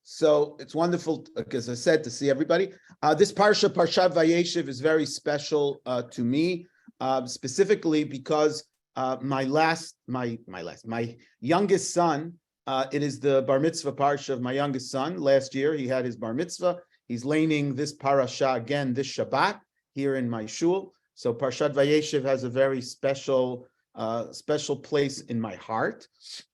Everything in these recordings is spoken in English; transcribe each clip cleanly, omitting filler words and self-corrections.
So it's wonderful, as I said, to see everybody. This Parshat Vayeshev, is very special to me, specifically because my youngest son, it is the bar mitzvah parsha of my youngest son. Last year, he had his bar mitzvah. He's laning this parasha again this Shabbat here in my shul. So Parshat Vayeshev has a very special place in my heart.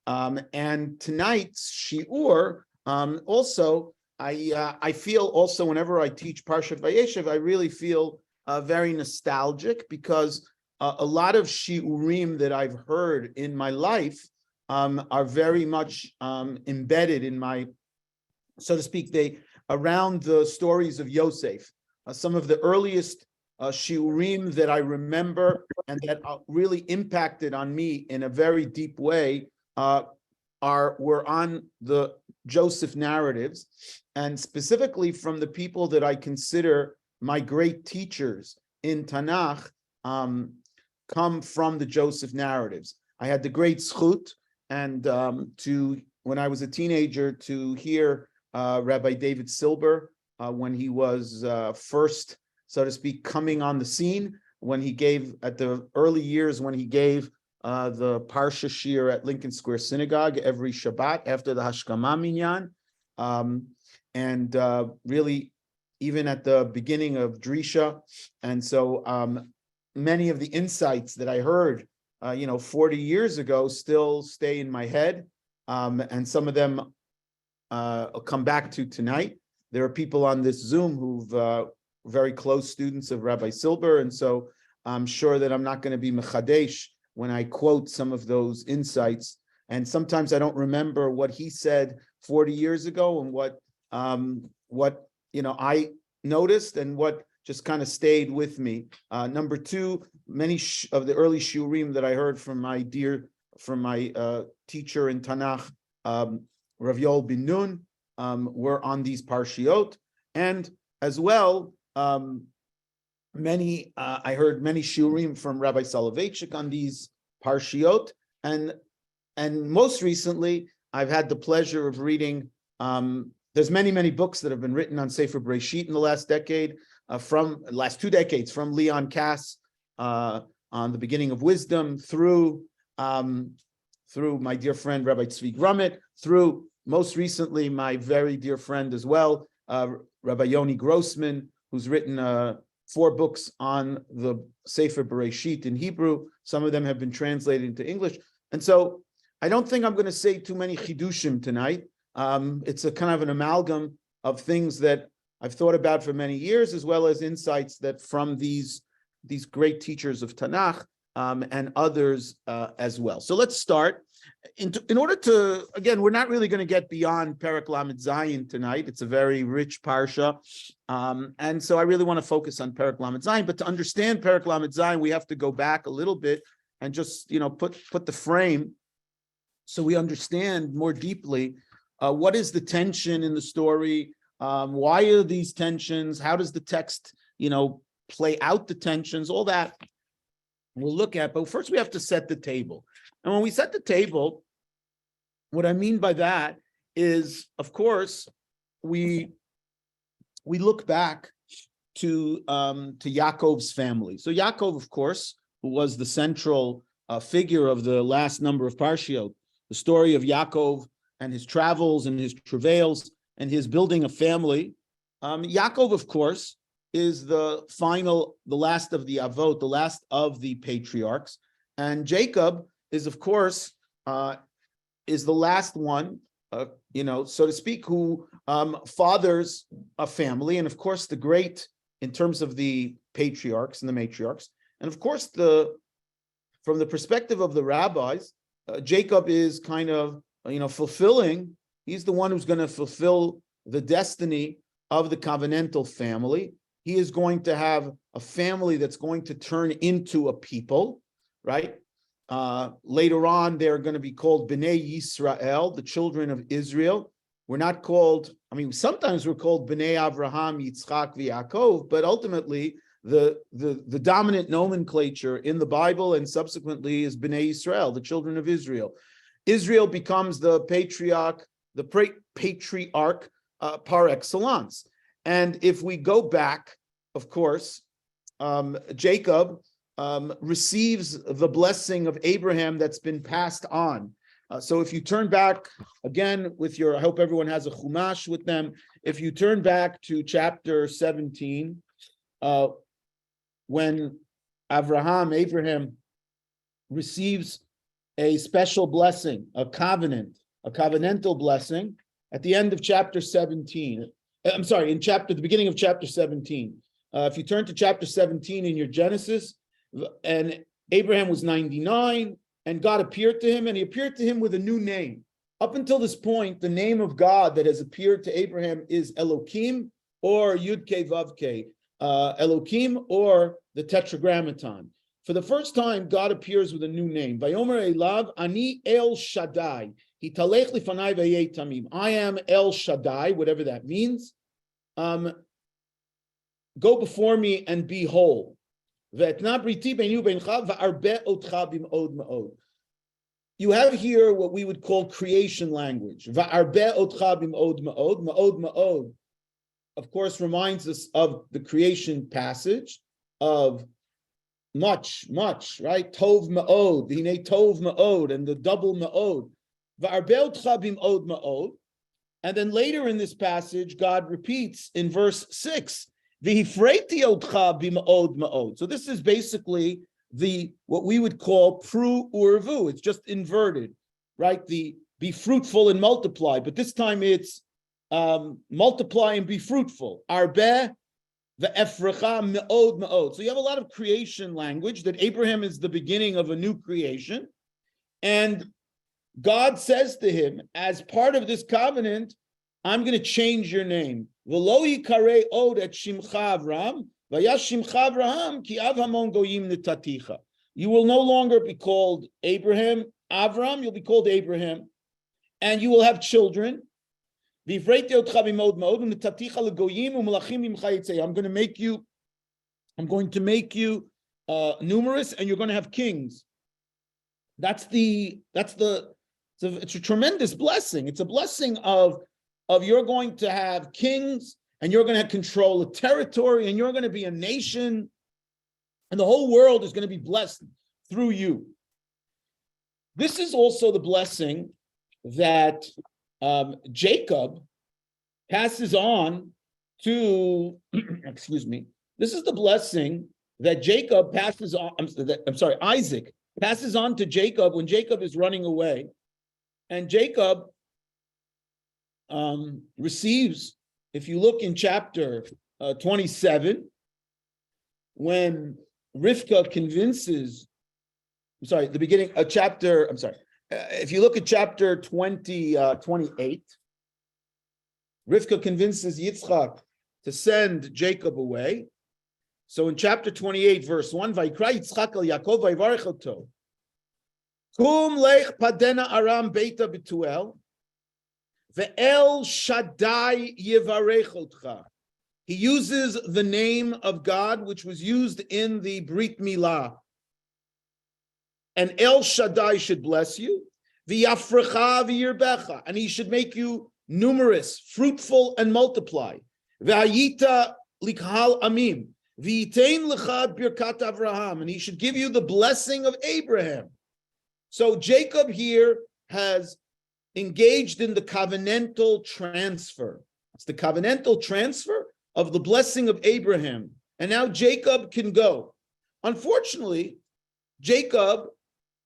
And tonight's shiur, also, I feel also whenever I teach Parshat Vayeshev, I really feel very nostalgic because a lot of shiurim that I've heard in my life are very much embedded in my, so to speak, around the stories of Yosef. Some of the earliest shiurim that I remember and that really impacted on me in a very deep way were on the Joseph narratives, and specifically from the people that I consider my great teachers in Tanakh come from the Joseph narratives. I had the great zchut and when I was a teenager to hear Rabbi David Silber when he was first, so to speak, coming on the scene, when he gave, at the early years, when he gave the Parsha Shir at Lincoln Square Synagogue every Shabbat after the Hashkama Minyan, and really even at the beginning of Drisha. And so many of the insights that I heard 40 years ago still stay in my head, and some of them I'll come back to tonight. There are people on this Zoom who've very close students of Rabbi Silber, and so I'm sure that I'm not going to be mechadesh when I quote some of those insights. And sometimes I don't remember what he said 40 years ago and what I noticed and what just kind of stayed with me. Number two, many of the early shiurim that I heard from my teacher in Tanakh, Rav Yoel bin Nun, were on these parshiot, and as well, I heard many shiurim from Rabbi Soloveitchik on these parshiot, and most recently, I've had the pleasure of reading. There's many books that have been written on Sefer Bereshit in the last decade, last 2 decades, from Leon Kass on the beginning of wisdom through my dear friend Rabbi Tzvi Grummet, through most recently my very dear friend as well, Rabbi Yoni Grossman, who's written 4 books on the Sefer Bereshit in Hebrew. Some of them have been translated into English. And so I don't think I'm going to say too many chidushim tonight. It's a kind of an amalgam of things that I've thought about for many years, as well as insights that from these great teachers of Tanakh and others as well. So let's start. In order to, again, we're not really going to get beyond Perek Lamed Zayin tonight. It's a very rich parsha. And so I really want to focus on Perek Lamed Zayin. But to understand Perek Lamed Zayin, we have to go back a little bit and just, put the frame so we understand more deeply what is the tension in the story. Why are these tensions? How does the text, play out the tensions? All that we'll look at. But first we have to set the table. And when we set the table, what I mean by that is, of course, we look back to Yaakov's family. So Yaakov, of course, who was the central figure of the last number of Parshiot, the story of Yaakov and his travels and his travails and his building a family. Yaakov, of course, is the last of the Avot, the last of the patriarchs. And Jacob is, of course, is the last one, so to speak, who fathers a family. And of course, the great, in terms of the patriarchs and the matriarchs. And of course, from the perspective of the rabbis, Jacob is kind of, fulfilling. He's the one who's going to fulfill the destiny of the covenantal family. He is going to have a family that's going to turn into a people, right? Later on, they're going to be called Bnei Yisrael, the children of Israel. We're not called, sometimes we're called Bnei Avraham, Yitzchak, Yaakov, but ultimately the dominant nomenclature in the Bible and subsequently is Bnei Yisrael, the children of Israel. Israel becomes the patriarch patriarch par excellence. And if we go back, of course, Jacob receives the blessing of Abraham that's been passed on. So if you turn back again with I hope everyone has a chumash with them. If you turn back to chapter 17, when Abraham receives a special blessing, a covenantal blessing at the end of chapter 17. I'm sorry, the beginning of chapter 17. If you turn to chapter 17 in your Genesis, and Abraham was 99, and God appeared to him, and he appeared to him with a new name. Up until this point, the name of God that has appeared to Abraham is Elohim, or Yud-Kei Vav-Kei, Elohim, or the Tetragrammaton. For the first time, God appears with a new name. Vayomer Elav, Ani El Shaddai. Hitalech lifanai v'yeh tamim. I am El Shaddai, whatever that means. Go before me and be whole. You have here what we would call creation language. Of course, reminds us of the creation passage of much, right? Tov ma'od, hine tov ma'od, and the double ma'od. And then later in this passage, God repeats in verse 6, so this is basically what we would call pru urvu. It's just inverted, right? The be fruitful and multiply, but this time it's multiply and be fruitful. Arbeh ve'efrecha me'od me'od. So you have a lot of creation language that Abraham is the beginning of a new creation, and God says to him, as part of this covenant, I'm going to change your name. V'lo yikarei od et shimcha Avram, vayash shimcha Avraham ki av hamon goyim netaticha. You will no longer be called Abraham, Avram, you'll be called Abraham, and you will have children. V'ifreiti otcha b'mod ma'od u'netaticha legoyim u'melachim imcha yitzei. I'm going to make you numerous, and you're going to have kings. It's a tremendous blessing. It's a blessing of you're going to have kings, and you're going to control a territory, and you're going to be a nation, and the whole world is going to be blessed through you. This is also the blessing that Jacob passes on to, excuse me, this is the blessing that Jacob passes on, Isaac passes on to Jacob when Jacob is running away. And Jacob receives, if you look in chapter 27, when Rivka convinces, the beginning of chapter, if you look at chapter 28, Rivka convinces Yitzchak to send Jacob away. So in chapter 28, verse 1, Vayikra Yitzchak el Yaakov vayvarech oto. Kum lech padena aram beita betuel, ve'el Shaddai yivarech otcha. He uses the name of God, which was used in the Brit Milah. And El Shaddai should bless you. V'yafrecha v'yirbecha. And he should make you numerous, fruitful, and multiply. V'ayita likhal amim. V'yitein lecha birkat Avraham. And he should give you the blessing of Abraham. So Jacob here has engaged in the covenantal transfer. It's the covenantal transfer of the blessing of Abraham. And now Jacob can go. Unfortunately, Jacob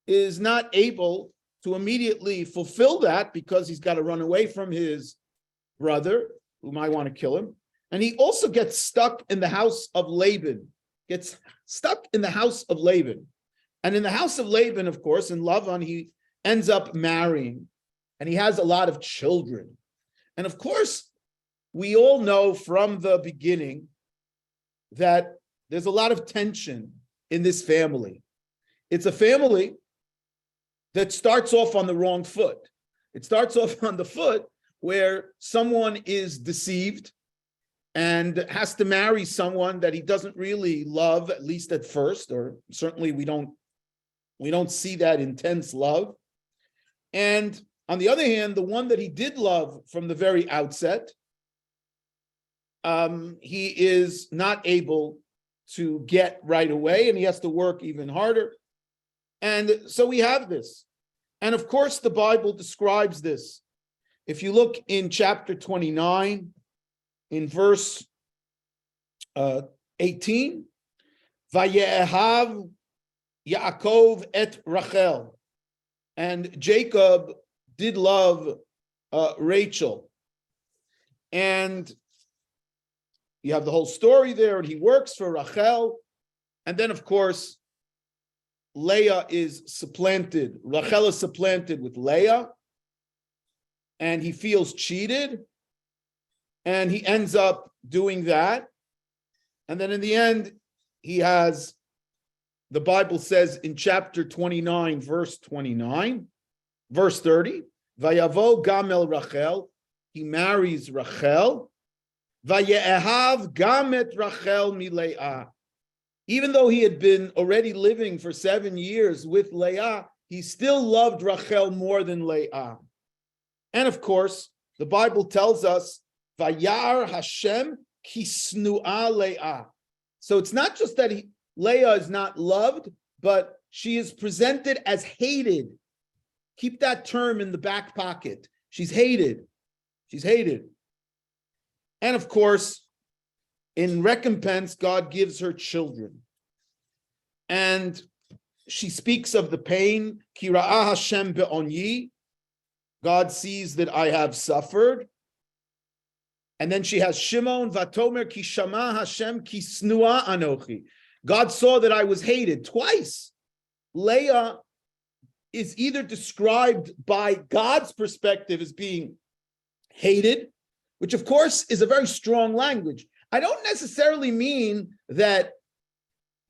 is not able to immediately fulfill that because he's got to run away from his brother, who might want to kill him. And he also gets stuck in the house of Laban. And in the house of Laban, of course, in Lavan, he ends up marrying. And he has a lot of children. And of course, we all know from the beginning that there's a lot of tension in this family. It's a family that starts off on the wrong foot. It starts off on the foot where someone is deceived and has to marry someone that he doesn't really love, at least at first, or certainly we don't see that intense love. And On the other hand, the one that he did love from the very outset, he is not able to get right away, and he has to work even harder. And so we have this. And of course, the Bible describes this. If you look in chapter 29, in verse 18, Vayeshev Yaakov et Rachel. And Jacob did love Rachel. And you have the whole story there, and he works for Rachel. And then, of course, Leah is supplanted. Rachel is supplanted with Leah. And he feels cheated. And he ends up doing that. And then in the end, he has, the Bible says in chapter 29, verse 29, verse 30, Vayavo gamel Rachel, he marries Rachel, Vayehav gamet Rachel mileah. Even though he had been already living for 7 years with Leah, he still loved Rachel more than Leah. And of course, the Bible tells us, Vayar Hashem kisnuah Leah. So it's not just that Leah is not loved, but she is presented as hated. Keep that term in the back pocket. She's hated. She's hated. And of course, in recompense, God gives her children. And she speaks of the pain. Ki ra'ah Hashem be'onyi. God sees that I have suffered. And then she has Shimon, Vatomer ki shama Hashem ki snua anochi. God saw that I was hated twice. Leah is either described by God's perspective as being hated, which of course is a very strong language. I don't necessarily mean that,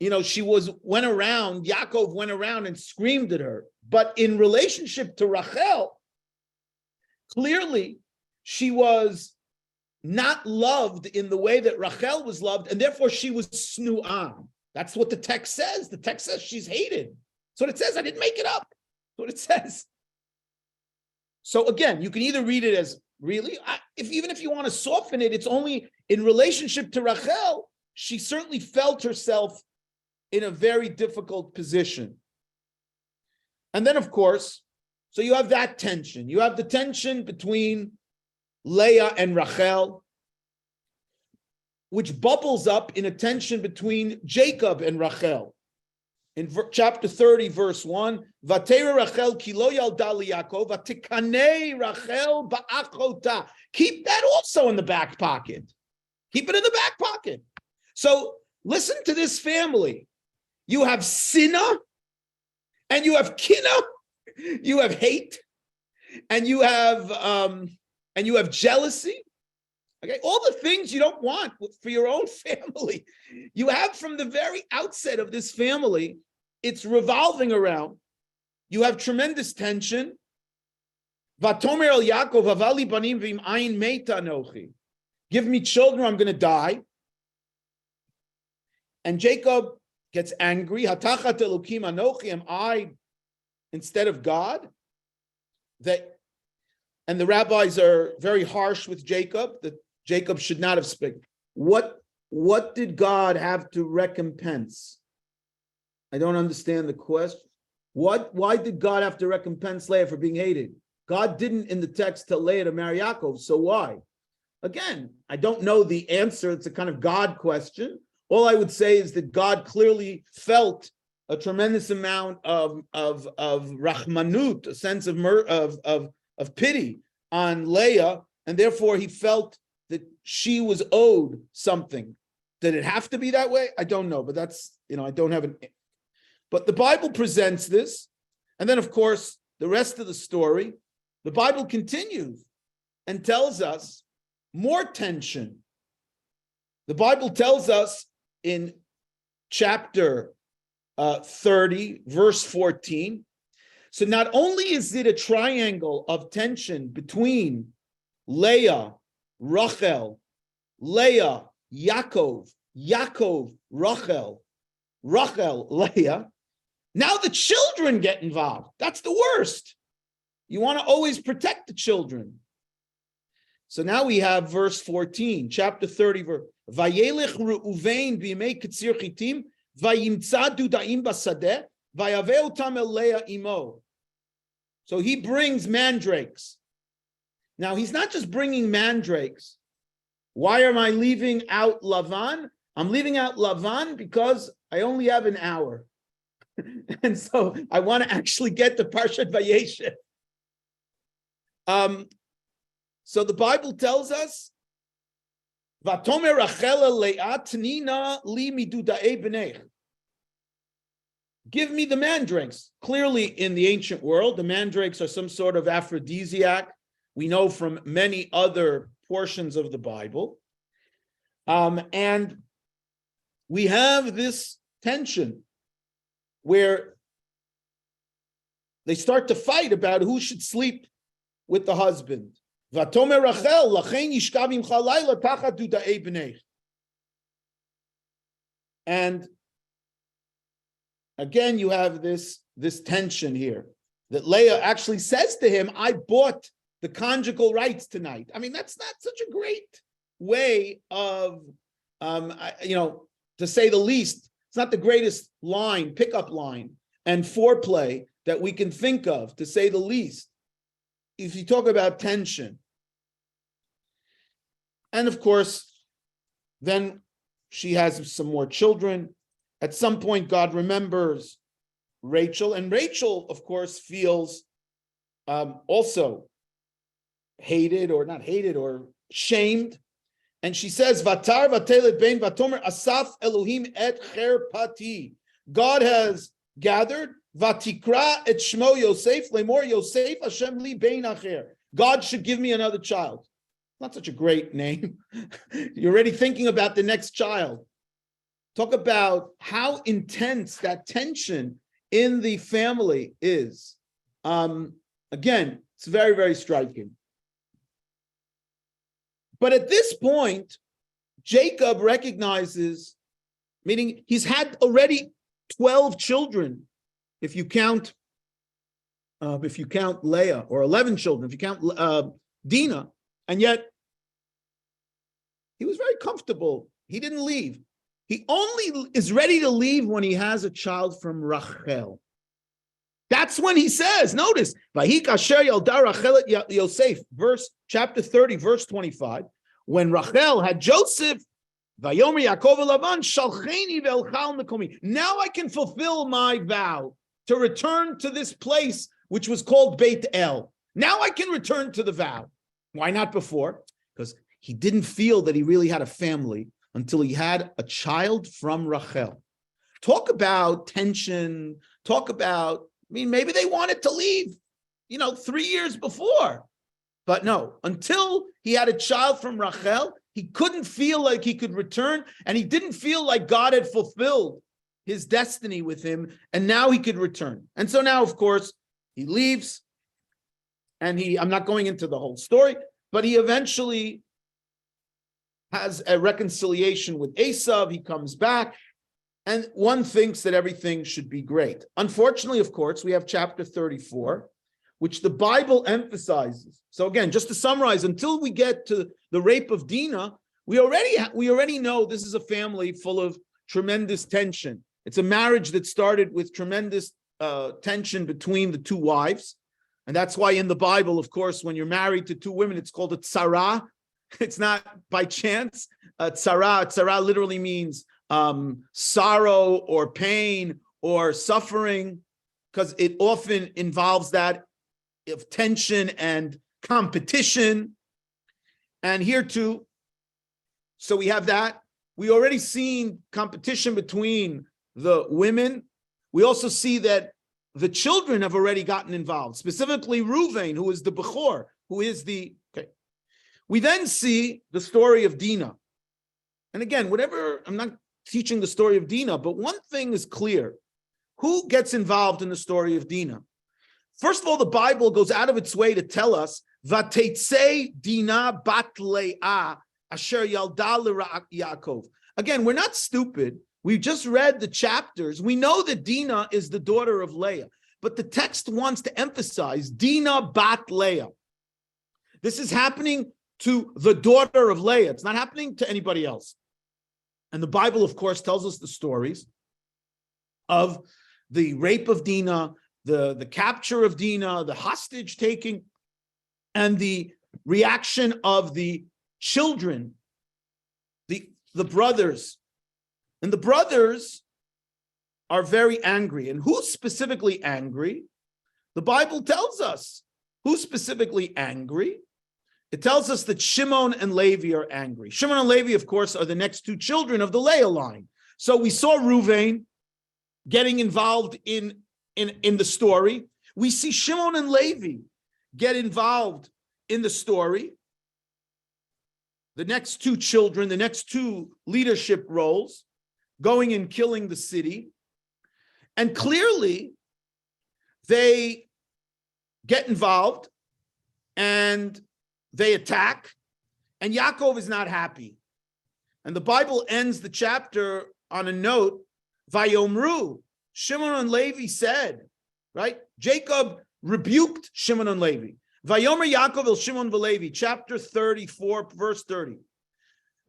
Yaakov went around and screamed at her. But in relationship to Rachel, clearly she was not loved in the way that Rachel was loved, and therefore she was snu'ah. That's what the text says. The text says she's hated. That's what it says. I didn't make it up. That's what it says. So again, you can either read it as really, even if you want to soften it, it's only in relationship to Rachel, she certainly felt herself in a very difficult position. And then, of course, so you have that tension. You have the tension between Leah and Rachel, which bubbles up in a tension between Jacob and Rachel. In chapter 30, verse 1, Vatera Rachel ki lo yalda liYaakov, vatikanei Rachel ba'achota. Keep that also in the back pocket. Keep it in the back pocket. So listen to this family. You have sinah, and you have kinah, you have hate, and you have jealousy. Okay, all the things you don't want for your own family. You have from the very outset of this family, it's revolving around. You have tremendous tension. Vatomer el Yaakov avali banim v'im ayin meita anochi. Give me children, I'm going to die. And Jacob gets angry. Hatachat elokim anochi, am I instead of God? And the rabbis are very harsh with Jacob, that Jacob should not have spoken. What did God have to recompense? I don't understand the question. Why did God have to recompense Leah for being hated? God didn't in the text tell Leah to marry Yaakov, so why? Again, I don't know the answer. It's a kind of God question. All I would say is that God clearly felt a tremendous amount of rahmanut, a sense of pity on Leah, and therefore he felt that she was owed something. Did it have to be that way? I don't know, but that's, I don't have an... But the Bible presents this, and then, of course, the rest of the story, the Bible continues and tells us more tension. The Bible tells us in chapter 30, verse 14, so not only is it a triangle of tension between Leah, Rachel, Leah, Yaakov, Rachel, Leah, now the children get involved. That's the worst. You want to always protect the children. So now we have verse 14, chapter 30, verse Vayelech Reuven b'yemei Ketzir Chitim, vayimtza dudaim basadeh, vayaveh otam el Leah imo. So he brings mandrakes. Now he's not just bringing mandrakes. Why am I leaving out Lavan? I'm leaving out Lavan because I only have an hour. And so I want to actually get to Parshat Vayeshev. So the Bible tells us, Vatomer Rachel Leah Tnina li midudae b'nech. Give me the mandrakes. Clearly, in the ancient world, the mandrakes are some sort of aphrodisiac. We know from many other portions of the Bible. And we have this tension where they start to fight about who should sleep with the husband. Vatomer Rachel, lachein yishkav imcha layla tachat dudae b'nech. And again, you have this tension here that Leah actually says to him, I bought the conjugal rights tonight. I mean, that's not such a great way of, to say the least. It's not the greatest line, pickup line, and foreplay that we can think of, to say the least, if you talk about tension. And of course, then she has some more children. At some point, God remembers Rachel, and Rachel, of course, feels also hated, or not hated, or shamed. And she says, Vatar vatelet bein vatomer asaf Elohim et cherpati. God has gathered, vatikra et shmo Yosef, lemor Yosef Hashem li bein acher. God should give me another child. Not such a great name. You're already thinking about the next child. Talk about how intense that tension in the family is. Again, it's very, very striking. But at this point, Jacob recognizes, meaning he's had already 12 children, if you count Leah, or 11 children, if you count Dinah, and yet he was very comfortable. He didn't leave. He only is ready to leave when he has a child from Rachel. That's when he says, notice, Vahik asher yalda Rachel et Yosef, chapter 30, verse 25, when Rachel had Joseph, Vayomer Yaakov Lavan, shalcheni ve'elchal mekomi. Now I can fulfill my vow to return to this place which was called Beit El. Now I can return to the vow. Why not before? Because he didn't feel that he really had a family until he had a child from Rachel. Talk about tension, maybe they wanted to leave, 3 years before. But no, until he had a child from Rachel, he couldn't feel like he could return, and he didn't feel like God had fulfilled his destiny with him, and now he could return. And so now, of course, he leaves, and I'm not going into the whole story, but he eventually has a reconciliation with Esav. He comes back, and one thinks that everything should be great. Unfortunately, of course, we have chapter 34, which the Bible emphasizes. So again, just to summarize, until we get to the rape of Dinah, we already know this is a family full of tremendous tension. It's a marriage that started with tremendous tension between the two wives. And that's why in the Bible, of course, when you're married to two women, it's called a tzara. It's not by chance. Tzara. Tzara literally means sorrow or pain or suffering, because it often involves that of tension and competition. And here too, so we have that. We already seen competition between the women. We also see that the children have already gotten involved, specifically Reuven, who is the Bechor, who is the, okay. We then see the story of Dinah. And again, I'm not teaching the story of Dinah, but one thing is clear. Who gets involved in the story of Dinah? First of all, the Bible goes out of its way to tell us, Vateitze Dinah bat Leah asher yalda Yaakov. Again, we're not stupid. We just read the chapters. We know that Dinah is the daughter of Leah. but the text wants to emphasize Dinah bat Leah. This is happening to the daughter of Leah. It's not happening to anybody else. And the Bible, of course, tells us the stories of the rape of Dinah, the capture of Dinah, the hostage taking, and the reaction of the children, the brothers. And the brothers are very angry. And who's specifically angry? The Bible tells us who's specifically angry. It tells us that Shimon and Levi are angry. Shimon and Levi, of course, are the next two children of the Leah line. So we saw Reuven getting involved in the story. We see Shimon and Levi get involved in the story. The next two children, the next two leadership roles, going and killing the city. And clearly, they get involved and they attack, and Yaakov is not happy. And the Bible ends the chapter on a note, Vayomru, Shimon and Levi said, right? Jacob rebuked Shimon and Levi. Vayomer Yaakov el Shimon v'Levi, chapter 34, verse 30.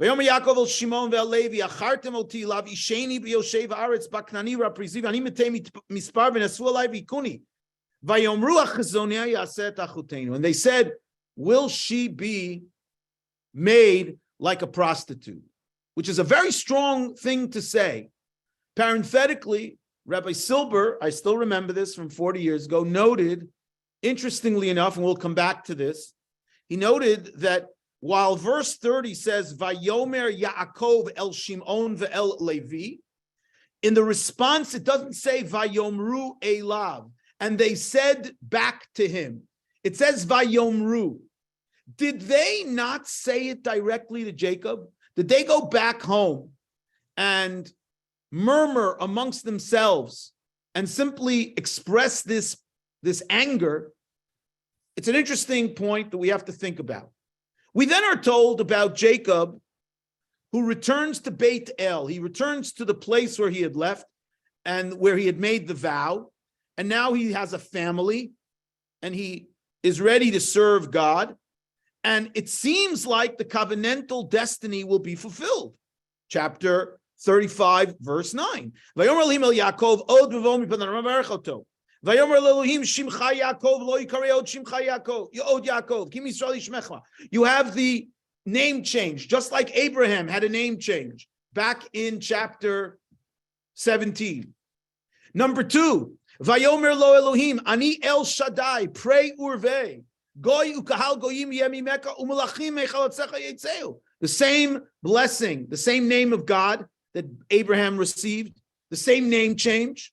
Vayomer Yaakov el Shimon v'Levi, achartem oti lav isheni b'yoshev haaretz baknani rapriziv, ani metei mispar v'nesu alai v'ikuni. Vayomru achazoneh yaset achutenu. And they said, will she be made like a prostitute? Which is a very strong thing to say. Parenthetically, Rabbi Silber, I still remember this from 40 years ago, noted, interestingly enough, and we'll come back to this, he noted that while verse 30 says, Vayomer Yaakov el Shimon ve'el Levi, in the response, it doesn't say Vayomru elav, and they said back to him. It says Vayomru. Did they not say it directly to Jacob? Did they go back home and murmur amongst themselves and simply express this anger? It's an interesting point that we have to think about. We then are told about Jacob, who returns to Beit El. He returns to the place where he had left and where he had made the vow. And now he has a family and he is ready to serve God. And it seems like the covenantal destiny will be fulfilled. Chapter 35, verse 9. Vayomer Elohim el Yaakov, od v'vo mipan ha'Rama barechoto. Vayomer Elohim shimcha Yaakov, lo yikarei od shimcha Yaakov, od Yaakov, kim Yisrael yishmecha. You have the name change, just like Abraham had a name change back in chapter 17. Number 2, Vayomer lo Elohim, ani El Shaddai, pray urvei. The same blessing, the same name of God that Abraham received, the same name change,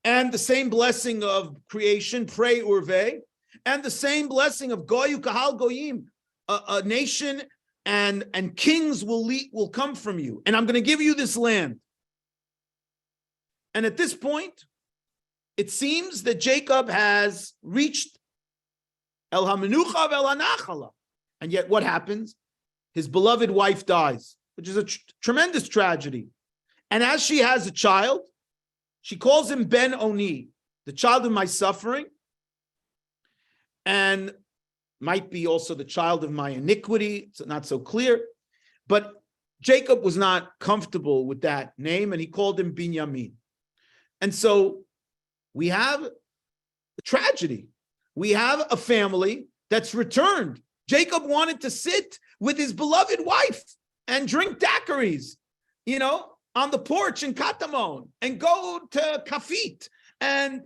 and the same blessing of creation, pray urve, and the same blessing of Goyu Kahal Goyim, a nation and kings will come from you, and I'm going to give you this land. And at this point, it seems that Jacob has reached El Hamenucha vel Hanachala. And yet what happens? His beloved wife dies, which is a tremendous tragedy. And as she has a child, she calls him Ben Oni, the child of my suffering, and might be also the child of my iniquity. It's not so clear. But Jacob was not comfortable with that name, and he called him Binyamin. And so we have a tragedy. We have a family that's returned. Jacob wanted to sit with his beloved wife and drink daiquiris, on the porch in Katamon, and go to Kafit and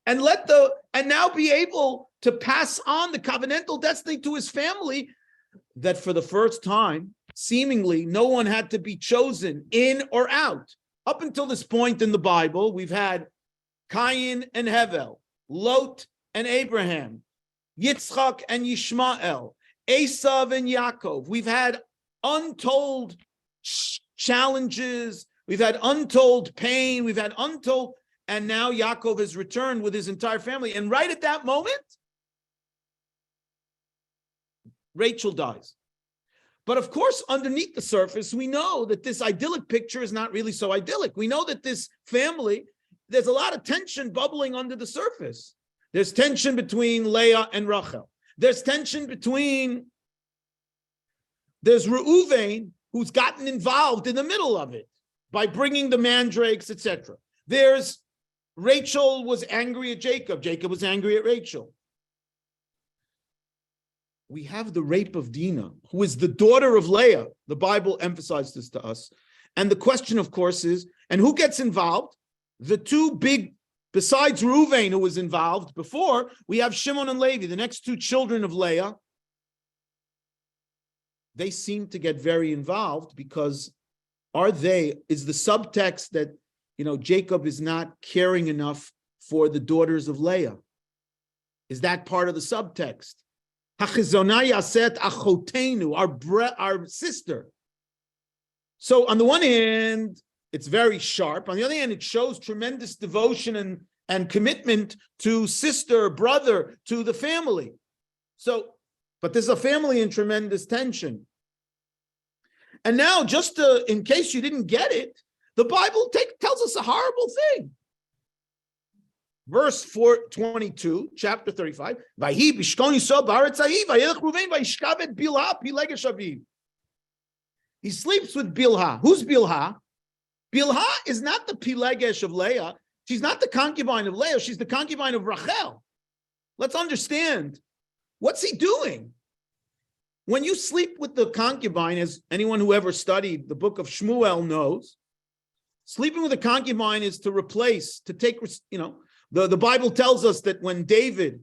now be able to pass on the covenantal destiny to his family, that for the first time, seemingly no one had to be chosen in or out. Up until this point in the Bible, we've had Cain and Hevel, Lot and Abraham, Yitzchak and Yishmael, Esav and Yaakov. We've had untold challenges. We've had untold pain. We've had untold, and now Yaakov has returned with his entire family. And right at that moment, Rachel dies. But of course, underneath the surface, we know that this idyllic picture is not really so idyllic. We know that this family, there's a lot of tension bubbling under the surface. There's tension between Leah and Rachel. There's tension between, there's Reuven, who's gotten involved in the middle of it by bringing the mandrakes, etc. There's Rachel was angry at Jacob. Jacob was angry at Rachel. We have the rape of Dinah, who is the daughter of Leah. The Bible emphasized this to us. And the question, of course, is, and who gets involved? The two big, besides Reuven, who was involved before, we have Shimon and Levi, the next two children of Leah. They seem to get very involved because is the subtext that, Jacob is not caring enough for the daughters of Leah? Is that part of the subtext? Hachizonai yaset achotenu, our sister. So on the one hand, it's very sharp. On the other hand, it shows tremendous devotion and commitment to sister, brother, to the family. But there's a family in tremendous tension. And now, just in case you didn't get it, the Bible tells us a horrible thing. Verse 422, chapter 35. He sleeps with Bilhah. Who's Bilhah? Bilhah is not the Pilegesh of Leah. She's not the concubine of Leah. She's the concubine of Rachel. Let's understand. What's he doing? When you sleep with the concubine, as anyone who ever studied the book of Shmuel knows, sleeping with a concubine is to take, the Bible tells us that when David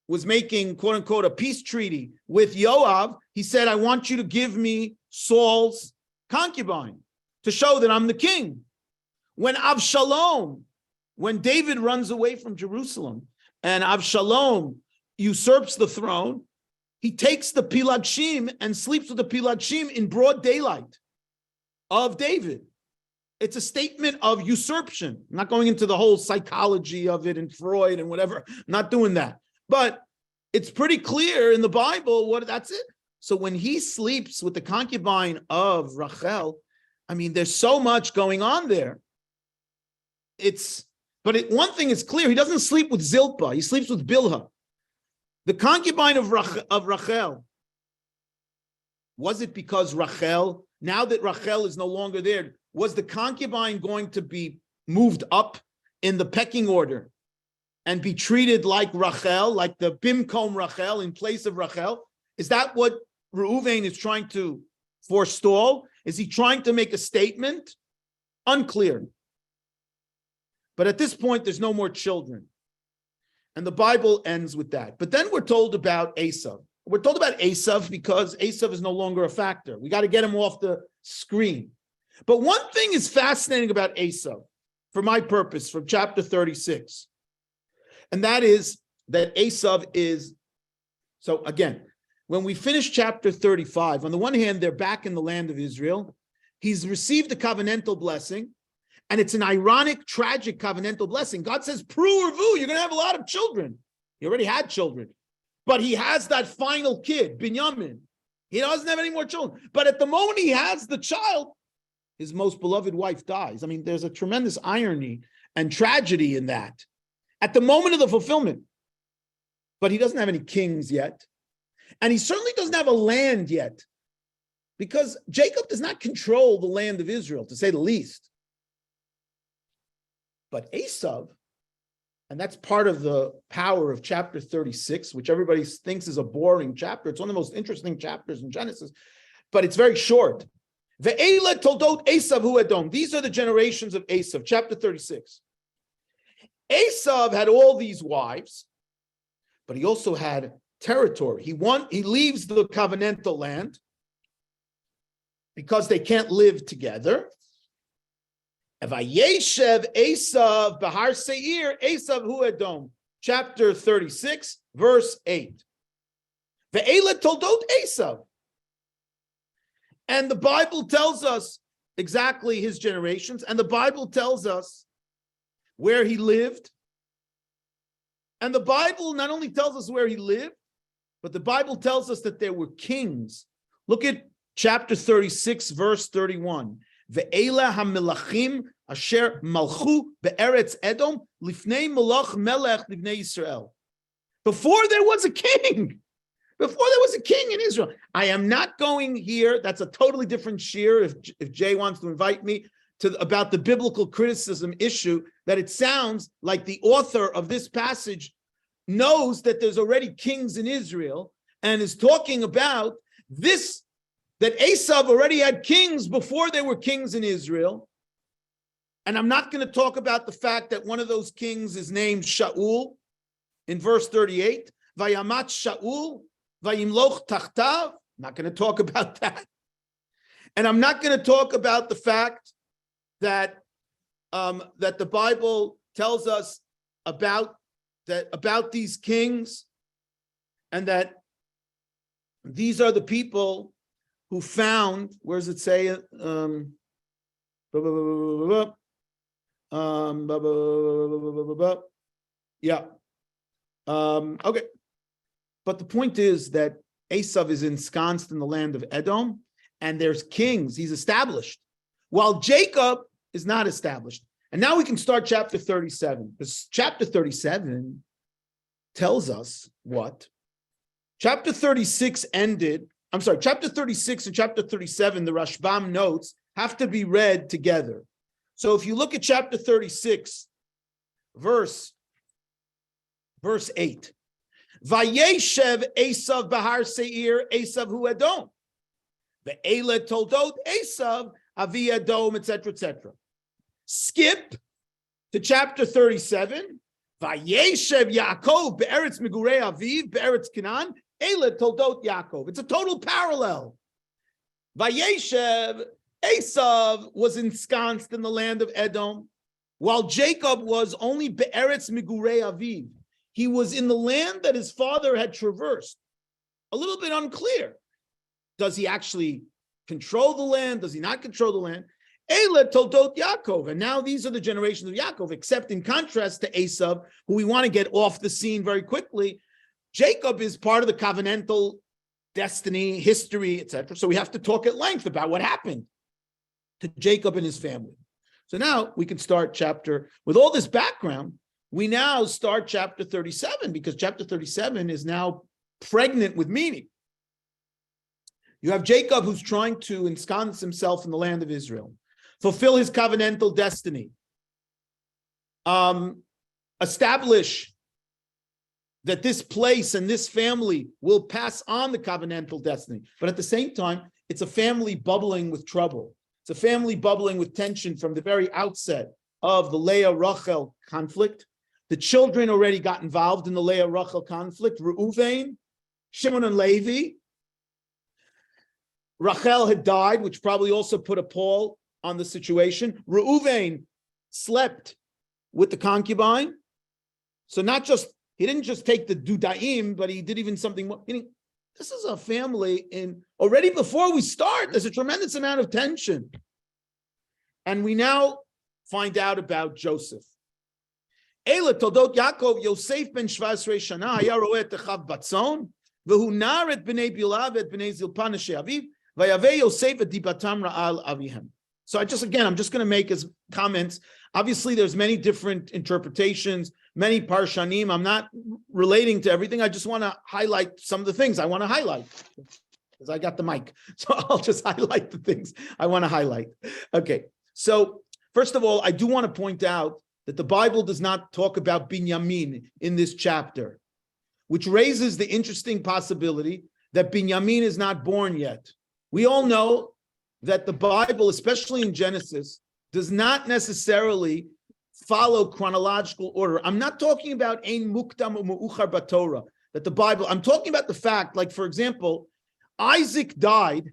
was making, quote unquote, a peace treaty with Yoav, he said, I want you to give me Saul's concubine to show that I'm the king. When David runs away from Jerusalem and Avshalom usurps the throne, he takes the Pilagshim and sleeps with the Pilagshim in broad daylight of David. It's a statement of usurpation. I'm not going into the whole psychology of it and Freud and whatever. I'm not doing that. But it's pretty clear in the Bible that's it. So when he sleeps with the concubine of Rachel, there's so much going on there. One thing is clear. He doesn't sleep with Zilpah. He sleeps with Bilhah. The concubine of Rachel, was it because Rachel, now that Rachel is no longer there, was the concubine going to be moved up in the pecking order and be treated like Rachel, like the Bimkom Rachel in place of Rachel? Is that what Reuven is trying to forestall? Is he trying to make a statement? Unclear. But at this point, there's no more children. And the Bible ends with that. But then we're told about Esav. We're told about Esav because Esav is no longer a factor. We got to get him off the screen. But one thing is fascinating about Esav, for my purpose, from chapter 36. And that is that Esav is, so again, when we finish chapter 35, on the one hand, they're back in the land of Israel. He's received a covenantal blessing. And it's an ironic, tragic covenantal blessing. God says, Pru Urvu, you're going to have a lot of children. He already had children. But he has that final kid, Binyamin. He doesn't have any more children. But at the moment he has the child, his most beloved wife dies. There's a tremendous irony and tragedy in that. At the moment of the fulfillment. But he doesn't have any kings yet. And he certainly doesn't have a land yet. Because Jacob does not control the land of Israel, to say the least. But Esav, and that's part of the power of chapter 36, which everybody thinks is a boring chapter. It's one of the most interesting chapters in Genesis, but it's very short. Ve'ele toldot Esav hu Edom. These are the generations of Esav, chapter 36. Esav had all these wives, but he also had territory. He leaves the covenantal land because they can't live together. Vayeshev Esav Bahar Seir Esav hu Edom, chapter 36, verse 8. Ve'ele toldot Esav. And the Bible tells us exactly his generations, and the Bible tells us where he lived. And the Bible not only tells us where he lived, but the Bible tells us that there were kings. Look at chapter 36, verse 31. Ve'ela hamilachim asher malchu be'eretz Edom lifnei malach melech livnei Yisrael. Before there was a king. Before there was a king in Israel. I am not going here. That's a totally different shir. If Jay wants to invite me about the biblical criticism issue, that it sounds like the author of this passage knows that there's already kings in Israel and is talking about this, that Esav already had kings before there were kings in Israel. And I'm not going to talk about the fact that one of those kings is named Shaul in verse 38. Vayamat Shaul, vayimloch tachtav. Not going to talk about that. And I'm not going to talk about the fact that that the Bible tells us about these kings, and that these are the people who found, where does it say? Okay. But the point is that Esav is ensconced in the land of Edom, and there's kings. He's established, while Jacob is not established. And now we can start chapter 37. Because chapter 37 tells us what? Chapter 36 ended. I'm sorry, chapter 36 and chapter 37, the Rashbam notes, have to be read together. So if you look at chapter 36, verse 8, Vayeshev Esav Bahar Seir, Esav hu Edom. Ve'ele toldot Esav, Avi Edom, etc., etc. Skip to chapter 37. Vayeshev Yaakov be'eretz Migurei Aviv be'eretz Canaan, Ele toldot Yaakov. It's a total parallel. Vayeshev, Esav was ensconced in the land of Edom, while Jacob was only be'eretz Migurei Aviv. He was in the land that his father had traversed. A little bit unclear. Does he actually control the land? Does he not control the land? Ele toldot Yaakov. And now these are the generations of Yaakov, except in contrast to Esav, who we want to get off the scene very quickly. Jacob is part of the covenantal destiny, history, etc. So we have to talk at length about what happened to Jacob and his family. So now we can start with all this background, we now start chapter 37, because chapter 37 is now pregnant with meaning. You have Jacob, who's trying to ensconce himself in the land of Israel, fulfill his covenantal destiny, establish that this place and this family will pass on the covenantal destiny. But at the same time, it's a family bubbling with trouble. It's a family bubbling with tension from the very outset of the Leah-Rachel conflict. The children already got involved in the Leah-Rachel conflict. Reuven, Shimon, and Levi. Rachel had died, which probably also put a pall on the situation. Reuven slept with the concubine. So he didn't just take the dudaim, but he did even something more. Meaning, this is a family already before we start, there's a tremendous amount of tension. And we now find out about Joseph. Eile toldot Yaakov, Yosef ben 17 shana, haya roeh et achav batzon, vehu nar et bnei Bilav et bnei Zilpan asher aviv, vayaveh Yosef et dibatam ra'al avihem. So I'm just going to make his comments. Obviously, there's many different interpretations, many parshanim. I'm not relating to everything. I just want to highlight some of the things I want to highlight, because I got the mic. So I'll just highlight the things I want to highlight. Okay. So first of all, I do want to point out that the Bible does not talk about Binyamin in this chapter, which raises the interesting possibility that Binyamin is not born yet. We all know that the Bible, especially in Genesis, does not necessarily follow chronological order. I'm not talking about ein mukdam u'me'uchar b'Torah, that the Bible, I'm talking about the fact, like, for example, Isaac died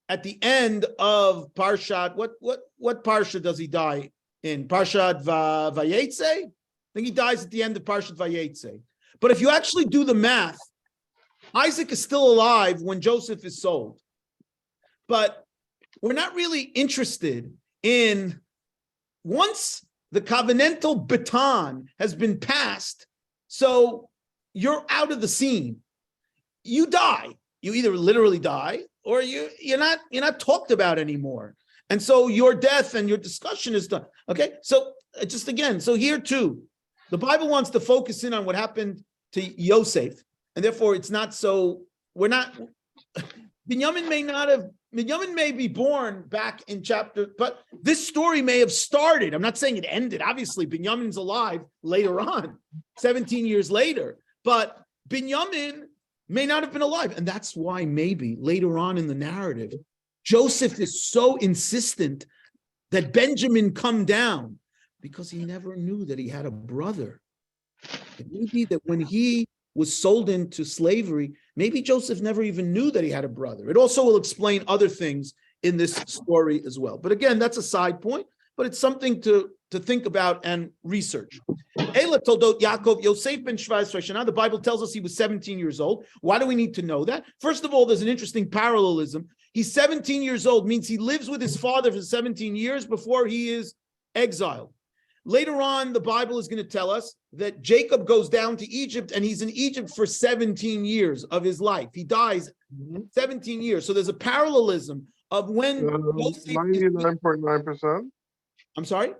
at the end of Parshat, what Parsha does he die in? Parshat Vayetze? I think he dies at the end of Parshat Vayetze. But if you actually do the math, Isaac is still alive when Joseph is sold. But we're not really interested in, once the covenantal baton has been passed, so you're out of the scene. You die. You either literally die or you're not talked about anymore. And so your death and your discussion is done. Okay, so just again, so here too, the Bible wants to focus in on what happened to Yosef, and therefore it's not so, we're not, Binyamin may be born back in chapter, but this story may have started. I'm not saying it ended. Obviously, Binyamin's alive later on, 17 years later, but Binyamin may not have been alive. And that's why maybe later on in the narrative, Joseph is so insistent that Benjamin come down because he never knew that he had a brother. It may be that when he was sold into slavery, maybe Joseph never even knew that he had a brother. It also will explain other things in this story as well. But again, that's a side point, but it's something to think about and research. Ela toldot Yaakov Yosef ben 17 shana. The Bible tells us he was 17 years old. Why do we need to know that? First of all, there's an interesting parallelism. He's 17 years old, means he lives with his father for 17 years before he is exiled. Later on, the Bible is going to tell us that Jacob goes down to Egypt and he's in Egypt for 17 years of his life. He dies 17 years. So there's a parallelism of when 99.9%. I'm sorry?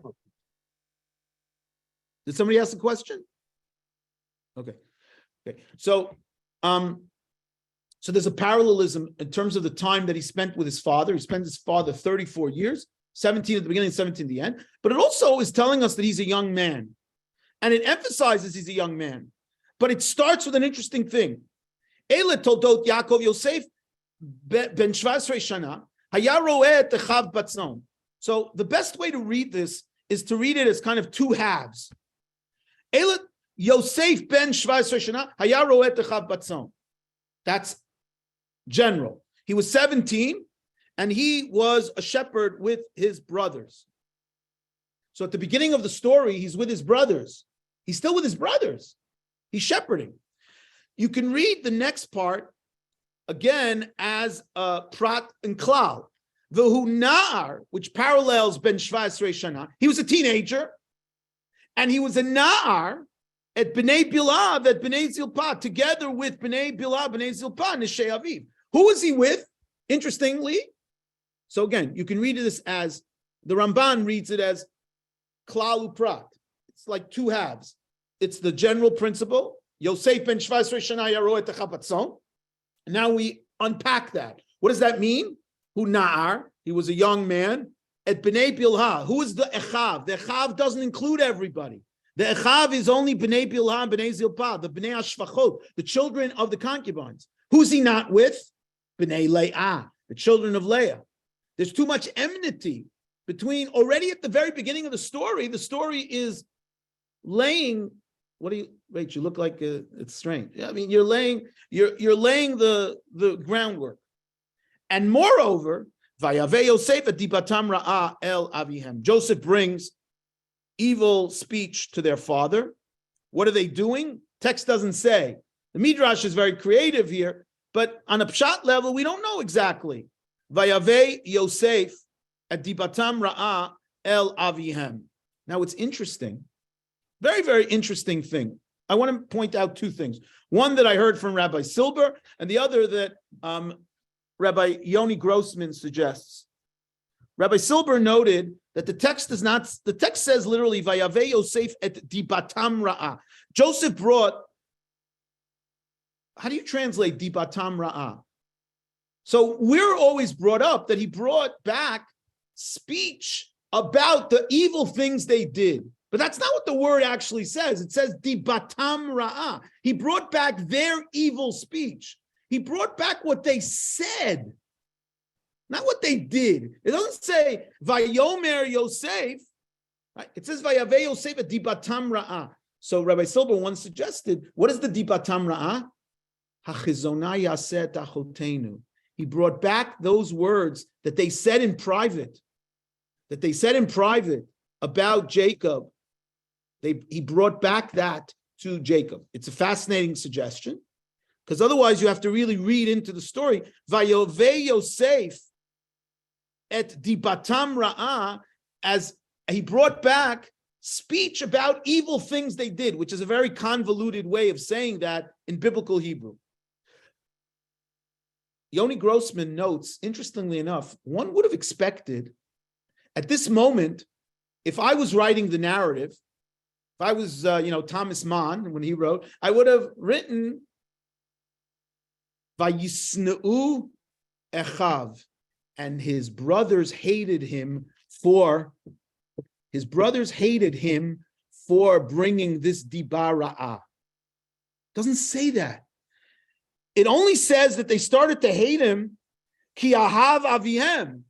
Did somebody ask a question? Okay. So there's a parallelism in terms of the time that he spent with his father. He spent his father 34 years. 17 at the beginning, 17 at the end. But it also is telling us that he's a young man. And it emphasizes he's a young man. But it starts with an interesting thing. Ele toldot Yaakov Yosef ben 17 shana haya roeh et echav batzon. So the best way to read this is to read it as kind of two halves. Ele Yosef ben 17 shana haya roeh et echav batzon. That's general. He was 17. And he was a shepherd with his brothers. So at the beginning of the story, he's with his brothers. He's still with his brothers. He's shepherding. You can read the next part again as prat and klal. V'hu na'ar, which parallels ben 17 shana. He was a teenager, and he was a na'ar at Bnei Bilav, at Bnei Zilpah, together with Bnei Bilav, Bnei Zilpah, Neshei Aviv. Who was he with? Interestingly, so again, you can read this as, the Ramban reads it as klal uprat. It's like two halves. It's the general principle. Yosef ben 17 shana yaro et echav batzon. Now we unpack that. What does that mean? Hu na'ar, he was a young man. At Bnei Bilha, who is the echav? The echav doesn't include everybody. The echav is only Bnei Bilha and Bnei Zilpah, the Bnei Ashfachot, the children of the concubines. Who's he not with? Bnei Leah, the children of Leah. There's too much enmity between, already at the very beginning of the story is laying, what do you, wait, you look like it's strange. I mean, you're laying the groundwork. And moreover, Vayave Yosef et dibatam ra'ah el avihem. Joseph brings evil speech to their father. What are they doing? Text doesn't say. The Midrash is very creative here, but on a pshat level, we don't know exactly. Vayave Yosef at dibatam ra'ah el avihem. Now it's interesting, very, very interesting thing. I want to point out two things. One that I heard from Rabbi Silber, and the other that Rabbi Yoni Grossman suggests. Rabbi Silber noted that the text says literally Vayave Yosef et dibatam ra'ah. Joseph brought, how do you translate dibatam ra'ah? So we're always brought up that he brought back speech about the evil things they did. But that's not what the word actually says. It says dibatam ra'ah. He brought back their evil speech. He brought back what they said, not what they did. It doesn't say Vayomer Yosef. Right? It says Vayave Yosef et dibatam ra'ah. So Rabbi Silber once suggested, what is the dibatam ra'ah? Hachizonah yaseh achotenu. He brought back those words that they said in private, about Jacob. He brought back that to Jacob. It's a fascinating suggestion, because otherwise you have to really read into the story. Vayove Yosef et dibatam ra'ah, as he brought back speech about evil things they did, which is a very convoluted way of saying that in biblical Hebrew. Yoni Grossman notes, interestingly enough, one would have expected At this moment, if I was writing the narrative, if I was, Thomas Mann, when he wrote, I would have written Vayisneu Echav, and his brothers hated him for bringing this dibara'ah. Doesn't say that. It only says that they started to hate him ki ahav avihem.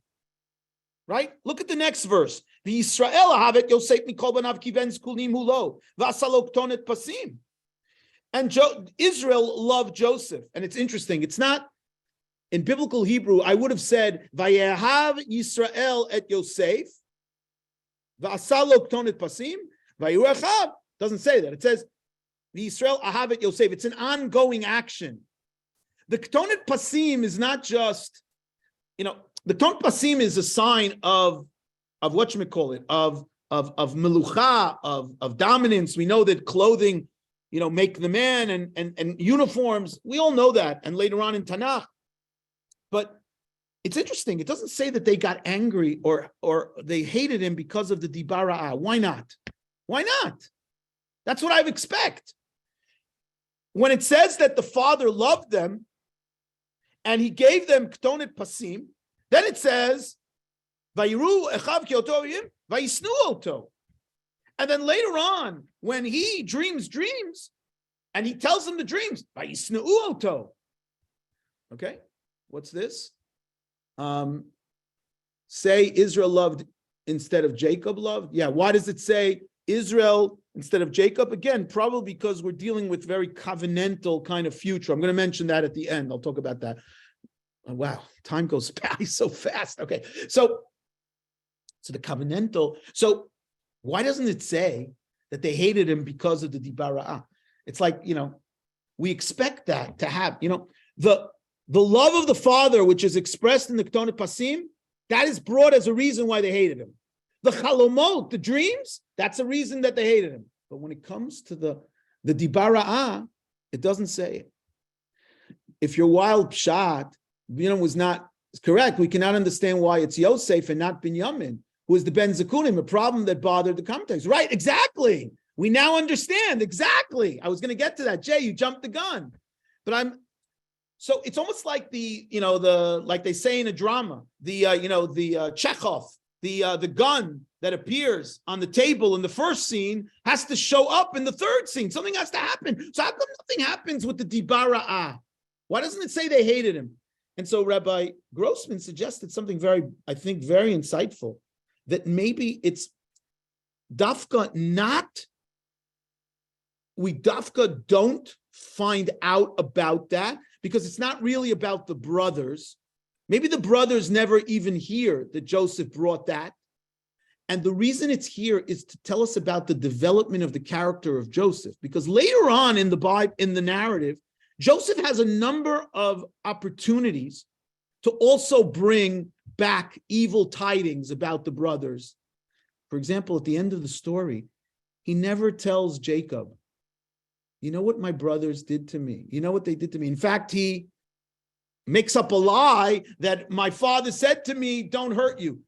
Right? Look at the next verse. The Yisrael ahavet Yosef mikol banav ki ben zkunim hulo v'asalo ktonet pasim. And Israel loved Joseph. And it's interesting. It's not, in biblical Hebrew, I would have said, Vayehav Yisrael et Yosef, v'asalo ktonet pasim, vayuechav. Doesn't say that. It says, the Yisrael ahav et Yosef. It's an ongoing action. The ktonet pasim is not just, the ktonet pasim is a sign of whatchamacallit, of melucha, of dominance. We know that clothing, make the man, and uniforms. We all know that. And later on in Tanakh. But it's interesting. It doesn't say that they got angry or they hated him because of the dibara'ah. Why not? Why not? That's what I would expect. When it says that the father loved them and he gave them ktonet pasim, then it says, Vayiru echav ki oto avim, vayisnu oto. And then later on, when he dreams and he tells them the dreams, vayisnu oto. Okay, what's this? Say Israel loved instead of Jacob loved. Yeah, why does it say Israel instead of Jacob? Again, probably because we're dealing with very covenantal kind of future. I'm going to mention that at the end. I'll talk about that. Oh, wow, time goes by so fast. Okay, so the covenantal. So why doesn't it say that they hated him because of the dibara'ah? It's like, we expect that to have, the love of the father, which is expressed in the Ketonet Pasim, that is brought as a reason why they hated him. The chalomot, the dreams, that's a reason that they hated him. But when it comes to the dibara'ah, it doesn't say it. If your wild pshat, was not correct, we cannot understand why it's Yosef and not Binyamin, who is the Ben Zekunim, a problem that bothered the commentators. Right, exactly. We now understand, exactly. I was going to get to that. Jay, you jumped the gun. But so it's almost like like they say in a drama, the Chekhov, the gun that appears on the table in the first scene has to show up in the third scene. Something has to happen. So how come nothing happens with the dibara'ah? Why doesn't it say they hated him? And so Rabbi Grossman suggested something very insightful, that maybe it's dafka we don't find out about that because it's not really about the brothers. Maybe the brothers never even hear that Joseph brought that. And the reason it's here is to tell us about the development of the character of Joseph, because later on in the Bible, in the narrative, Joseph has a number of opportunities to also bring back evil tidings about the brothers. For example, at the end of the story, he never tells Jacob, you know what my brothers did to me? You know what they did to me? In fact, he makes up a lie that my father said to me, don't hurt you.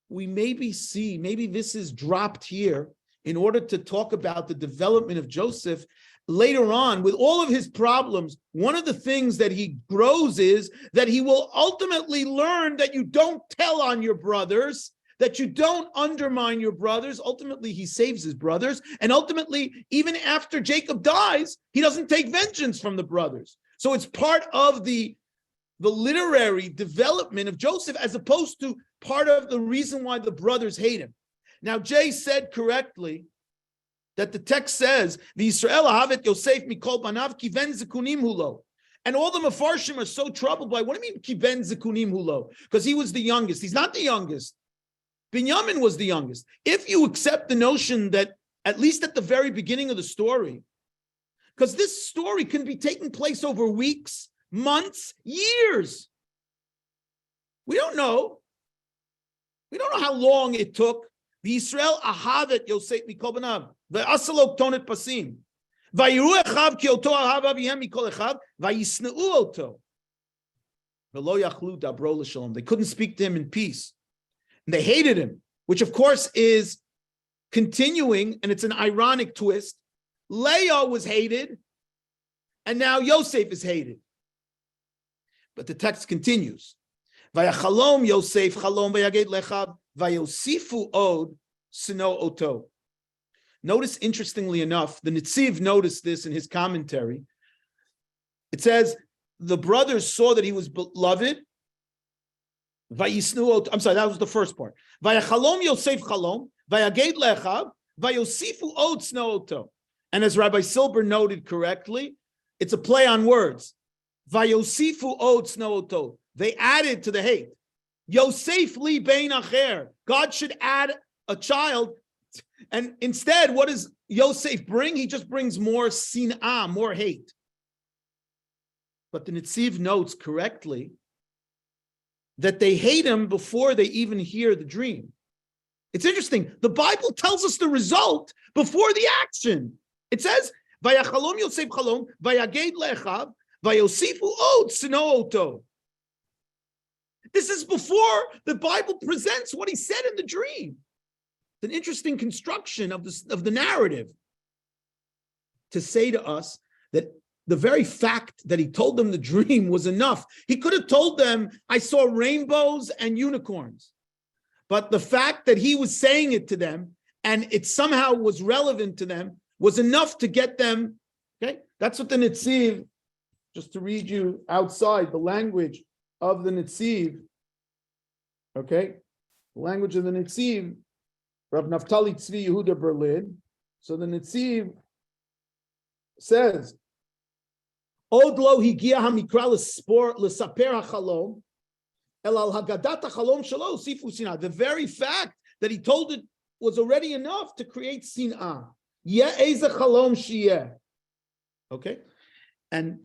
We maybe this is dropped here in order to talk about the development of Joseph. Later on, with all of his problems, one of the things that he grows is that he will ultimately learn that you don't tell on your brothers, that you don't undermine your brothers. Ultimately, he saves his brothers. And ultimately, even after Jacob dies, he doesn't take vengeance from the brothers. So it's part of the literary development of Joseph as opposed to part of the reason why the brothers hate him. Now, Jay said correctly that the text says, the Yisrael ahavet Yosef mikol banav kiven zekunim hulo. And all the Mefarshim are so troubled by, what do you mean kiven zekunim hulo? Because he was the youngest. He's not the youngest. Binyamin was the youngest. If you accept the notion that, at least at the very beginning of the story, because this story can be taking place over weeks, months, years. We don't know. We don't know how long it took. The Yisrael ahavet Yosef mikol banav. V'asalo ktonet pasim. Vayiru echav ki oto ahav avihem mikol echav. Vayisneu oto. V'lo yachlu dabro l'shalom. They couldn't speak to him in peace. They hated him, which of course is continuing, and it's an ironic twist. Leah was hated, and now Yosef is hated. But the text continues. Vayachalom Yosef chalom vayaged lechav vayosifu od sino oto. Notice, interestingly enough, the Netziv noticed this in his commentary. It says, the brothers saw that he was beloved. Vayisnu oto. I'm sorry, that was the first part. Vayachalom Yosef chalom vayaged lechav vayosifu od sino oto. And as Rabbi Silber noted correctly, it's a play on words. Vayosifu od sino oto. They added to the hate. Yosef li bein acher. God should add a child. And instead, what does Yosef bring? He just brings more sin'ah, more hate. But the Netziv notes correctly that they hate him before they even hear the dream. It's interesting. The Bible tells us the result before the action. It says, Vayachalom Yosef chalom, vayaged lechav, vayosifu od sino oto. This is before the Bible presents what he said in the dream. It's an interesting construction of the narrative to say to us that the very fact that he told them the dream was enough. He could have told them, I saw rainbows and unicorns. But the fact that he was saying it to them and it somehow was relevant to them was enough to get them, okay? That's what the Netziv, just to read you outside the language of the Netziv, okay? The language of the Netziv, Rabbi Naftali Tzvi Yehuda Berlin. So the Netziv says, Od lo higia hamikra l'saper hachalom, el al hagadat hachalom shelo sifu sinah. The very fact that he told it was already enough to create sinah. Yeh eze chalom shiyeh. Okay? And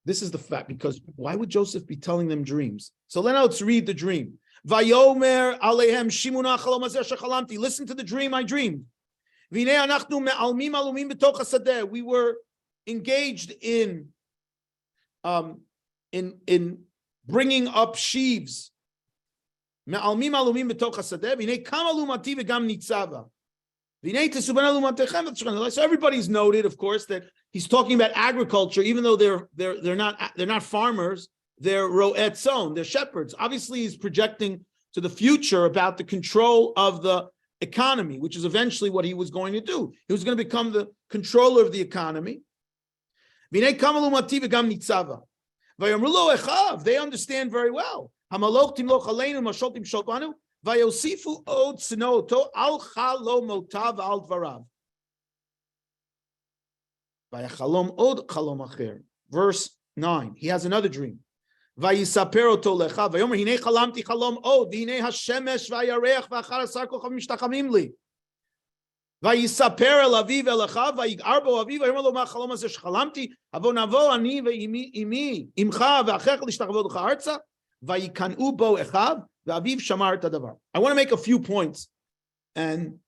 this is the fact, because why would Joseph be telling them dreams? So then let's read the dream. Vayomer alehem shimuna chalom azer shechalamti. Listen to the dream I dreamed. V'nei anachnu me'almim alumim b'toch hasadeh. We were engaged in bringing up sheaves. Me'almim alumim b'toch hasadeh. V'nei kam alumati v'gam nitzava. So everybody's noted, of course, that he's talking about agriculture, even though they're not farmers, they're ro'et zon, they're shepherds. Obviously, he's projecting to the future about the control of the economy, which is eventually what he was going to do. He was going to become the controller of the economy. They understand very well. Vayosifu od sinoto al chalomotav al dvarav. Vayachalom od chalom acher. Verse 9. He has another dream. Vayisaper oto lecha. Vayomer hinei chalamti chalom od. V'hinei hashemesh v'ayarech v'achar asar kochav mishtachamim li. Vayisaper el aviv elecha. Vayigar bo aviv. Vayomer lo ma chalom azer shechalamti. Avo navo ani ve'imi imcha v'achech lishtachavod lecha arza. Vayikanu bo echav. I want to make a few points, and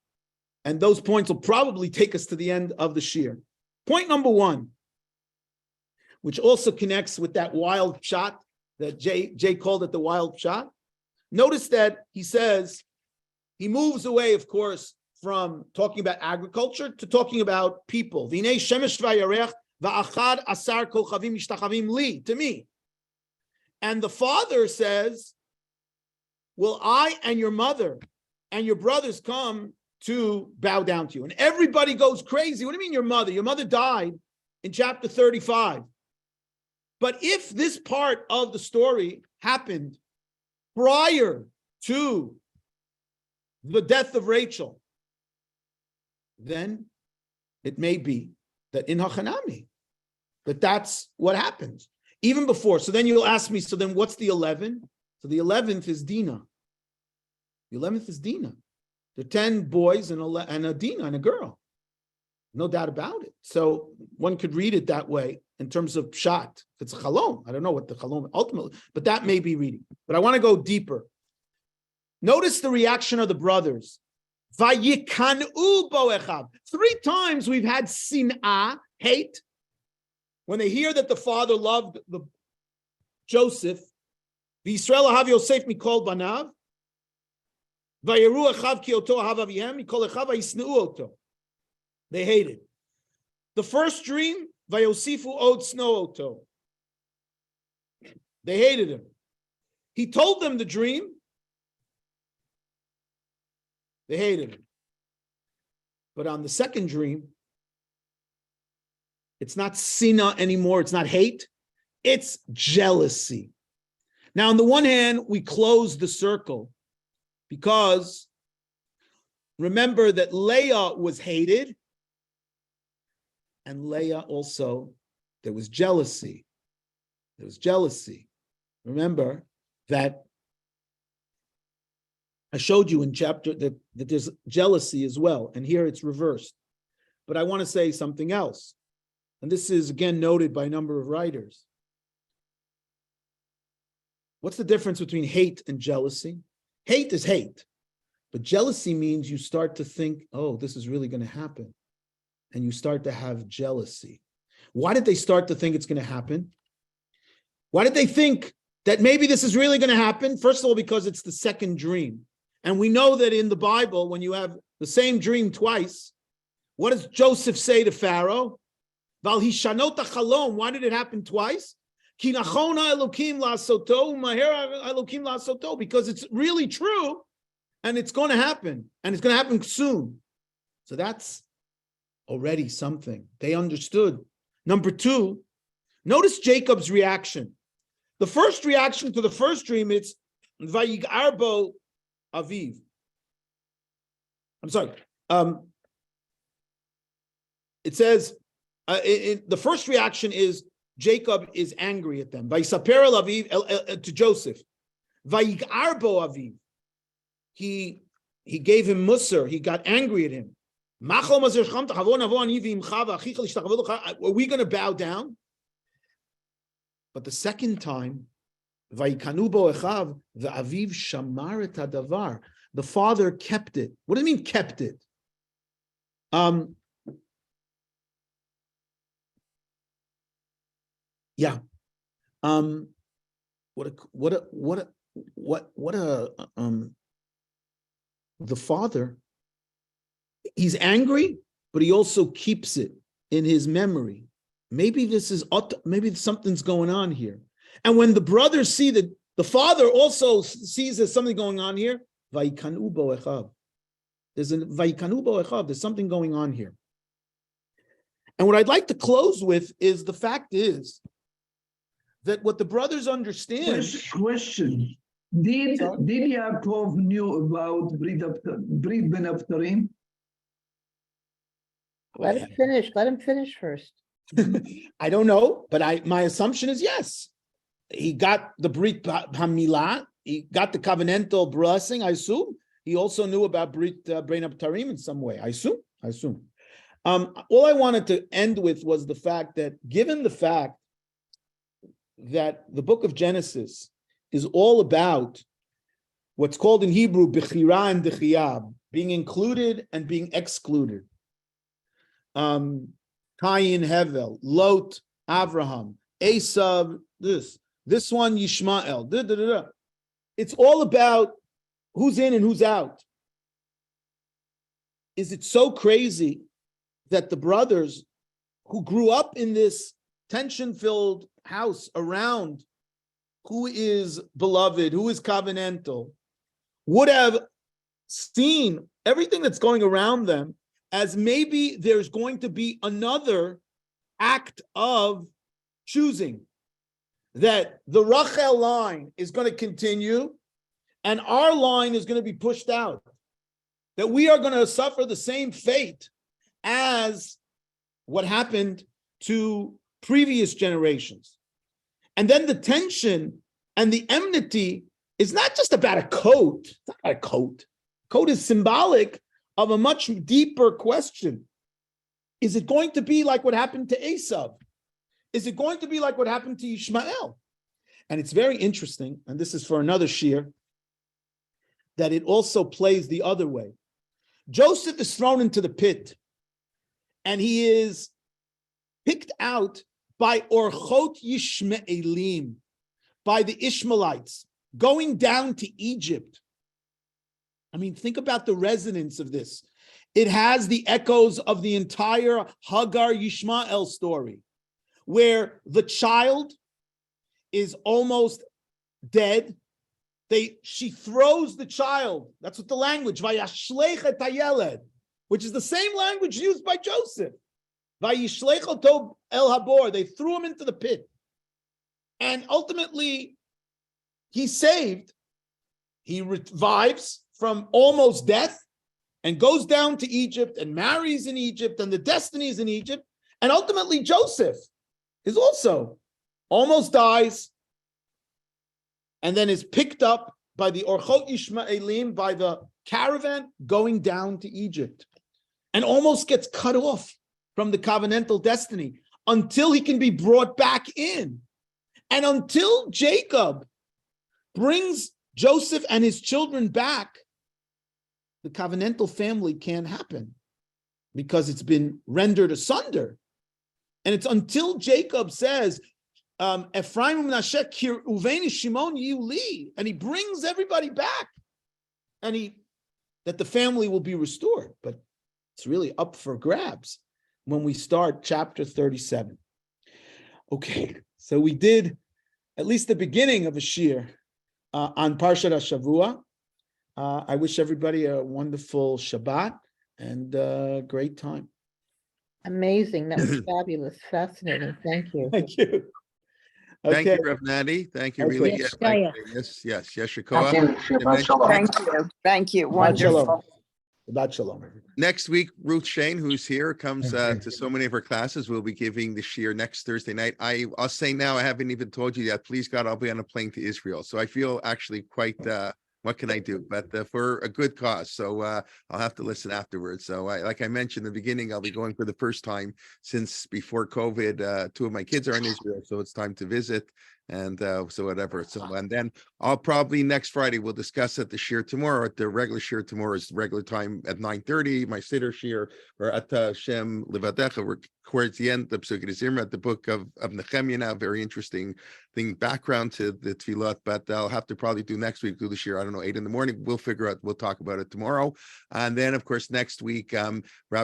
those points will probably take us to the end of the shir. Point number one, which also connects with that wild shot that Jay called it the wild shot. Notice that he says he moves away, of course, from talking about agriculture to talking about people. V'nei shemesh v'yarech v'achad asar kochavim mishtachavim li, to me. And the father says, will I and your mother and your brothers come to bow down to you? And everybody goes crazy. What do you mean your mother? Your mother died in chapter 35. But if this part of the story happened prior to the death of Rachel, then it may be that in Hachanami, that's what happens. Even before. So then you'll ask me, so then what's the 11? So the 11th is Dinah. The 11th is Dinah. There are 10 boys and a Dinah and a girl. No doubt about it. So one could read it that way in terms of pshat. If it's a chalom, I don't know what the chalom ultimately, but that may be reading. But I want to go deeper. Notice the reaction of the brothers. Vayikanu bo echav. 3 times we've had sin'ah, hate. When they hear that the father loved Joseph, the Yisrael Ahav Yosef Mikol Banav, Vayeru echav ki oto ahav avihem, mikol echav vayisneu oto. They hated. The first dream, vayosifu od snow oto. They hated him. He told them the dream. They hated him. But on the second dream, it's not sina anymore. It's not hate. It's jealousy. Now, on the one hand, we close the circle because remember that Leah was hated, and Leah also, there was jealousy. There was jealousy. Remember that I showed you in chapter that there's jealousy as well, and here it's reversed. But I want to say something else, and this is again noted by a number of writers. What's the difference between hate and jealousy? Hate is hate, but jealousy means you start to think, oh, this is really going to happen, and you start to have jealousy. Why did they start to think it's going to happen? Why did they think that maybe this is really going to happen? First of all, because it's the second dream. And we know that in the Bible, when you have the same dream twice, what does Joseph say to Pharaoh? Val hishanot hachalom. Why did it happen twice? Ki nachona Elokim la'asoto, u'maher Elokim la'asoto. Because it's really true, and it's going to happen, and it's going to happen soon. So that's already something. They understood. Number two, notice Jacob's reaction. The first reaction to the first dream, it's Vayigarbo Aviv. I'm sorry. It says, the first reaction is Jacob is angry at them. Vayisaper el Aviv to Joseph. Vayigarbo Aviv. He gave him musar. He got angry at him. Are we going to bow down? But the second time, Vayikanu bo echav, the aviv shamar et hadavar. The father kept it. What do you mean kept it? Yeah. The father, he's angry, but he also keeps it in his memory. Maybe maybe something's going on here. And when the brothers see that the father also sees there's something going on here, Vayikanu bo echav. There's something going on here. And what I'd like to close with is the fact is that what the brothers understand. Question. Did Yaakov knew about Brit Ben Avtarim? Let him finish first. I don't know, but my assumption is yes. He got the Brit Hamilah, he got the covenantal blessing, I assume. He also knew about Brit Ben Avtarim in some way, I assume. All I wanted to end with was the fact that, given the fact that the book of Genesis is all about what's called in Hebrew bechira and dechiyab, being included and being excluded. Cain, Hevel, Lot, Avraham, Esav, this one, Yishmael. It's all about who's in and who's out. Is it so crazy that the brothers who grew up in this tension-filled house around who is beloved, who is covenantal, would have seen everything that's going around them as maybe there's going to be another act of choosing, that the Rachel line is going to continue and our line is going to be pushed out, that we are going to suffer the same fate as what happened to previous generations. And then the tension and the enmity is not just about a coat. It's not about a coat. Coat is symbolic of a much deeper question. Is it going to be like what happened to Esav? Is it going to be like what happened to Ishmael? And it's very interesting, and this is for another shir, that it also plays the other way. Joseph is thrown into the pit, and he is picked out by Orchot Yishmaelim, by the Ishmaelites, going down to Egypt. I mean, think about the resonance of this. It has the echoes of the entire Hagar Yishmael story, where the child is almost dead. She throws the child. That's what the language, Vayashlech et hayeled, which is the same language used by Joseph. Vayishlech oto el habor. They threw him into the pit. And ultimately, he's saved. He revives from almost death and goes down to Egypt and marries in Egypt, and the destiny is in Egypt. And ultimately, Joseph is also almost dies and then is picked up by the Orchot Yishmaelim, by the caravan going down to Egypt, and almost gets cut off from the covenantal destiny until he can be brought back in. And until Jacob brings Joseph and his children back, the covenantal family can't happen because it's been rendered asunder. And it's until Jacob says, Ephraim Menashe Kiruveni Shimon Yuli, and he brings everybody back, and that the family will be restored. But it's really up for grabs when we start chapter 37. Okay, so we did at least the beginning of a shir on Parshat Shavua. I wish everybody a wonderful Shabbat and a great time. Amazing. That was fabulous. Fascinating. Thank you. Thank you. Thank Okay. you, Rev Nadi. Thank you, Okay. really. Yes, Yes, Shabbat shalom. Thank you. Shabbat shalom. Wonderful. Shabbat shalom. Next week, Ruth Shane, who's here, comes to so many of our classes. We'll be giving the shir next Thursday night. I'll say now, I haven't even told you yet. Please God, I'll be on a plane to Israel. So I feel actually quite, what can I do? But for a good cause. So I'll have to listen afterwards. So like I mentioned in the beginning, I'll be going for the first time since before COVID. Two of my kids are in Israel, so it's time to visit. And so whatever. So and then I'll probably next Friday we'll discuss at the shir tomorrow. At the regular shir tomorrow is regular time at 9:30. My siddur shir or at Shem Levadecha. We're towards the end of Pesukei Zimra at the book of Nehemiah now. Very interesting thing, background to the tefillot. But I'll have to probably do next week. Do the shir. I don't know, 8 a.m. We'll figure out. We'll talk about it tomorrow. And then of course next week,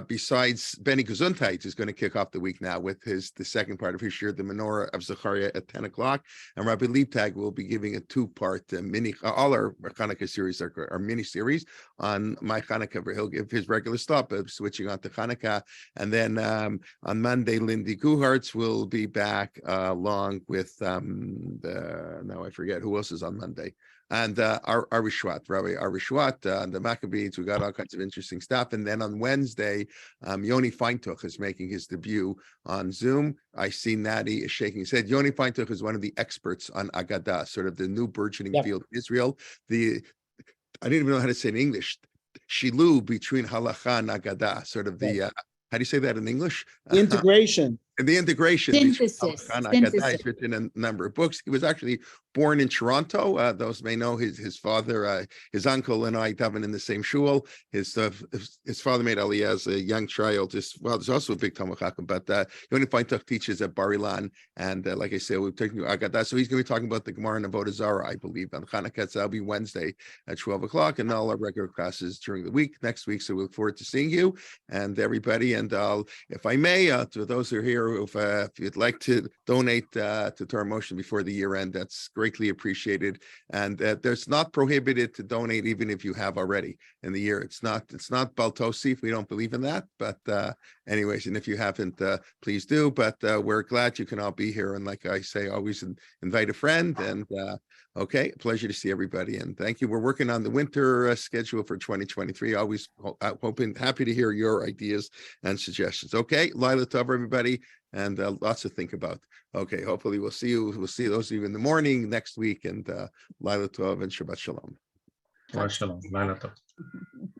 besides Benny Gesundheit is going to kick off the week now with the second part of his shir, the menorah of Zechariah at 10 o'clock. And Rabbi Liebtag will be giving a 2-part mini, all our Hanukkah series are mini series on my Hanukkah, where he'll give his regular stop of switching on to Hanukkah. And then on Monday, Lindy Guhartz will be back along with now I forget who else is on Monday. And Ari Shwat, Rabbi Ari Shwat, and the Maccabees. We got all kinds of interesting stuff. And then on Wednesday, Yoni Feintuch is making his debut on Zoom. I see Nadi is shaking his head. Yoni Feintuch is one of the experts on Agadah, sort of the new burgeoning field in Israel. I didn't even know how to say it in English. Shilu between Halacha and Agadah, sort of the, how do you say that in English? Integration. And the integration. Synthesis. He's written a number of books. He was actually born in Toronto. Those may know his father, his uncle, and I daven in the same shul. His father made Aliyah as a young child. There's also a big Talmud Chacham, but Yoni Feintuch teaches at Bar Ilan, and like I said, we're taking Agadah. So he's going to be talking about the Gemara and Avodah Zarah, I believe, on Chanukah. So that'll be Wednesday at 12 o'clock, and all our regular classes during the week next week. So we look forward to seeing you and everybody. And if I may, to those who are here, if you'd like to donate to Torah Motion before the year end, that's greatly appreciated. And there's not prohibited to donate even if you have already in the year. It's not Baltosif. We don't believe in that. But anyways, and if you haven't, please do. But we're glad you can all be here. And like I say, always invite a friend. And okay, pleasure to see everybody. And thank you. We're working on the winter schedule for 2023. Always happy to hear your ideas and suggestions. Okay, Lila Tov, everybody. And lots to think about. Okay, hopefully we'll see you. We'll see those of you in the morning next week. And Laila Tov and Shabbat Shalom. Shabbat shalom.